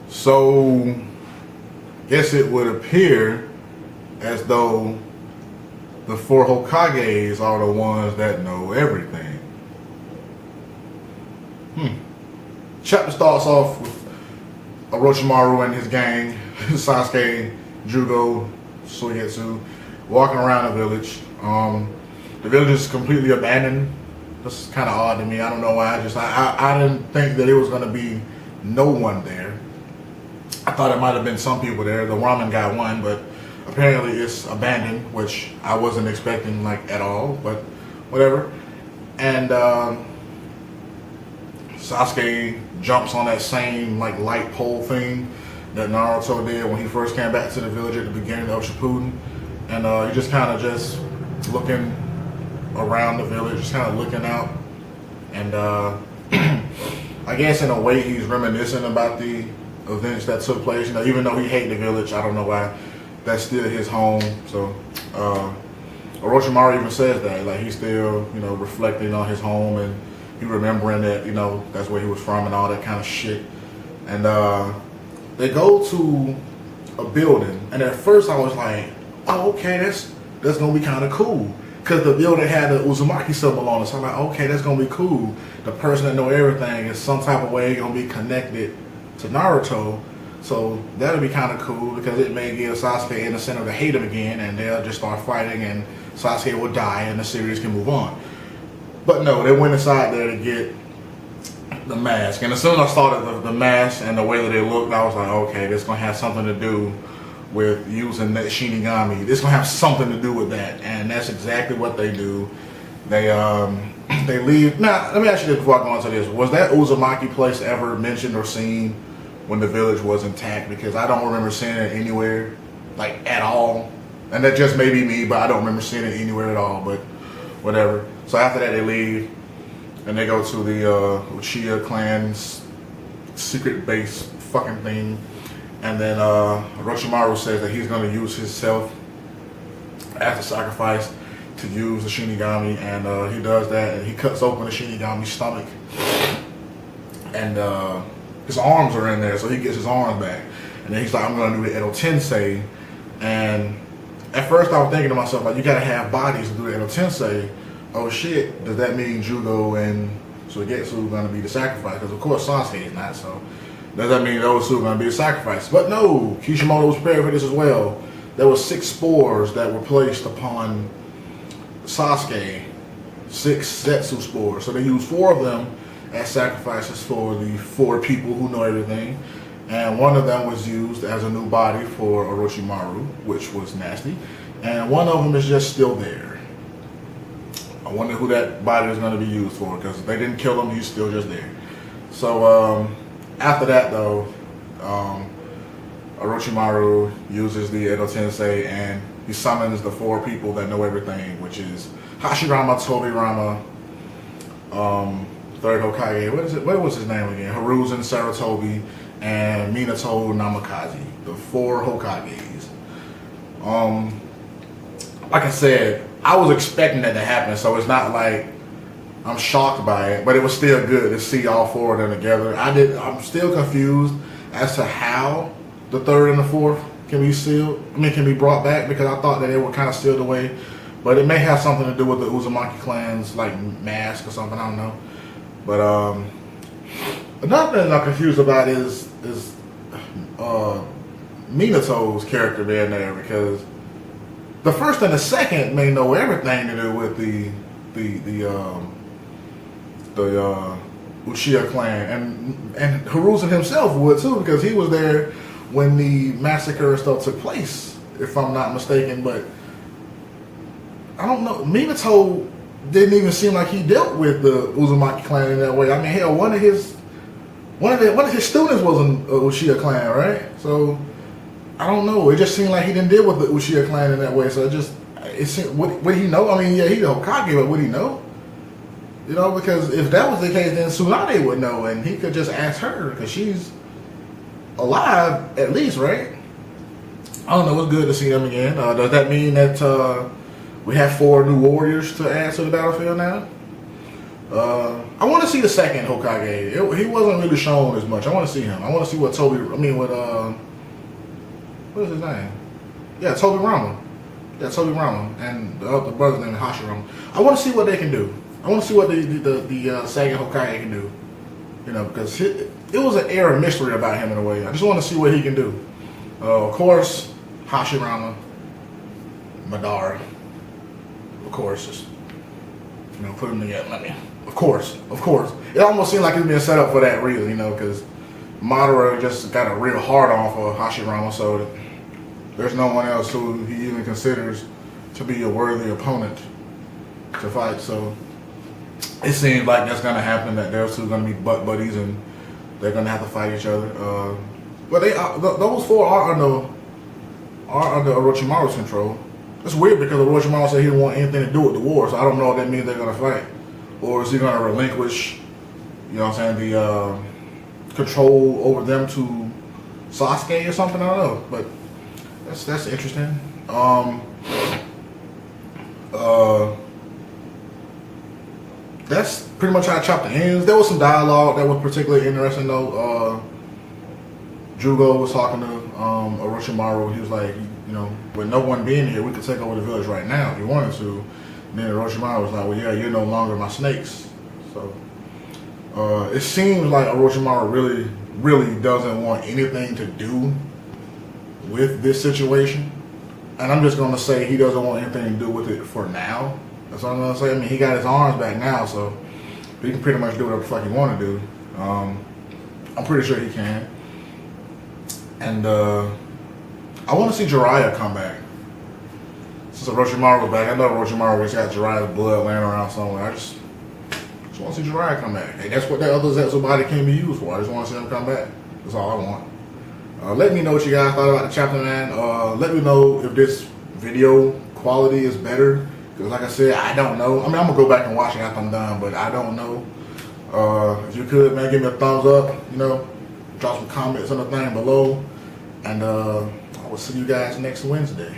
So, guess it would appear as though the four Hokages are the ones that know everything. Chapter starts off with Orochimaru and his gang, Sasuke, Jugo, Suigetsu, walking around the village. The village is completely abandoned. This is kind of odd to me. I don't know why. I didn't think that it was going to be no one there. I thought it might have been some people there. The ramen guy won, but apparently it's abandoned, which I wasn't expecting like at all, but whatever. And Sasuke jumps on that same like light pole thing that Naruto did when he first came back to the village at the beginning of Shippuden. And he just kind of just looking around the village, just kind of looking out. And I guess in a way he's reminiscing about the events that took place. You know, even though he hated the village, I don't know why. That's still his home. So Orochimaru even says that, like he's still, you know, reflecting on his home and he remembering that, you know, that's where he was from and all that kind of shit. And they go to a building, and at first I was like, oh, okay, that's gonna be kind of cool, because the building had the Uzumaki symbol on it. So I'm like, okay, that's gonna be cool. The person that know everything is some type of way gonna be connected to Naruto. So that'll be kind of cool, because it may give Sasuke and the center to hate him again, and they'll just start fighting, and Sasuke will die, and the series can move on. But no, they went inside there to get the mask, and as soon as I saw the mask and the way that it looked, I was like, okay, this gonna have something to do with using that Shinigami. This gonna have something to do with that, and that's exactly what they do. They leave. Now, let me ask you this before I go into this: was that Uzumaki place ever mentioned or seen when the village was intact? Because I don't remember seeing it anywhere, like at all. And that just may be me, but I don't remember seeing it anywhere at all. But whatever. So after that, they leave and they go to the Uchiha clan's secret base fucking thing. And then Orochimaru says that he's going to use himself as a sacrifice to use the Shinigami, and he does that, and he cuts open the Shinigami's stomach, and his arms are in there, so he gets his arms back, and then he's like, I'm going to do the Edo Tensei. And at first I was thinking to myself, like, you got to have bodies to do the Edo Tensei. Oh shit, does that mean Jugo and Suigetsu are going to be the sacrifice? Because of course Sasuke is not, so does that mean those two are going to be the sacrifice? But no, Kishimoto was prepared for this as well. There were 6 spores that were placed upon Sasuke, 6 Zetsu spores. So they used 4 of them as sacrifices for the 4 people who know everything. And one of them was used as a new body for Orochimaru, which was nasty. And one of them is just still there. I wonder who that body is going to be used for, because if they didn't kill him, he's still just there. So after that, though, Orochimaru uses the Edo Tensei and he summons the 4 people that know everything, which is Hashirama, Tobirama, 3rd Hokage. What was his name again? Hiruzen, Sarutobi, and Minato Namikaze. The 4 Hokages. Like I said, I was expecting that to happen, so it's not like I'm shocked by it, but it was still good to see all 4 of them together. I'm still confused as to how the 3rd and the 4th can be brought back, because I thought that they were kind of sealed away, but it may have something to do with the Uzumaki clan's like mask or something. I don't know. But another thing I'm confused about is Minato's character being there, because the 1st and the 2nd may know everything to do with the Uchiha clan, and Hiruzen himself would too, because he was there when the massacre and stuff took place, if I'm not mistaken. But I don't know, Minato didn't even seem like he dealt with the Uzumaki clan in that way. I mean, hell, one of his students was an Uchiha clan, right? So I don't know. It just seemed like he didn't deal with the Uchiha clan in that way. So it seemed, would he know? I mean, yeah, he's the Hokage, but would he know? You know, because if that was the case, then Tsunade would know, and he could just ask her, because she's alive at least, right? I don't know. It's good to see them again. Does that mean that we have 4 new warriors to add to the battlefield now? I want to see the second Hokage. He wasn't really shown as much. I want to see him. I want to see what what is his name? Yeah, Toby Rama. Yeah, Toby Rama. And the other brother's name is Hashirama. I want to see what they can do. I want to see what the second Hokage can do. You know, because it was an air of mystery about him in a way. I just want to see what he can do. Of course, Hashirama, Madara. Of course, just, you know, put them together. I mean, of course. It almost seemed like it's being set up for that reason, you know, because Madara just got a real hard on for Hashirama, so there's no one else who he even considers to be a worthy opponent to fight. So it seems like that's gonna happen. That those two are gonna be butt buddies and they're gonna have to fight each other. But those four are under Orochimaru's control. It's weird because Orochimaru said he didn't want anything to do with the war, so I don't know if that means they're gonna fight, or is he gonna relinquish, you know what I'm saying, the control over them to Sasuke or something. I don't know, but that's interesting. That's pretty much how chapter ends. There was some dialogue that was particularly interesting though. Jugo was talking to Orochimaru. He was like, you know, with no one being here, we could take over the village right now if you wanted to. And then Orochimaru was like, well, yeah, you're no longer my snakes. So it seems like Orochimaru really doesn't want anything to do with this situation. And I'm just going to say he doesn't want anything to do with it for now. That's what I'm going to say. I mean, he got his arms back now, so he can pretty much do whatever the fuck he want to do. I'm pretty sure he can. And I want to see Jiraiya come back. Since Orochimaru was back, I know Orochimaru always got Jiraiya's blood laying around somewhere. I just want to see Jiraiya come back. Hey, that's what that other Zetsu came to use for. I just want to see him come back. That's all I want. Let me know what you guys thought about the chapter, man. Let me know if this video quality is better. Because like I said, I don't know. I mean, I'm going to go back and watch it after I'm done, but I don't know. If you could, man, give me a thumbs up, you know. Drop some comments on the thing below. And I will see you guys next Wednesday.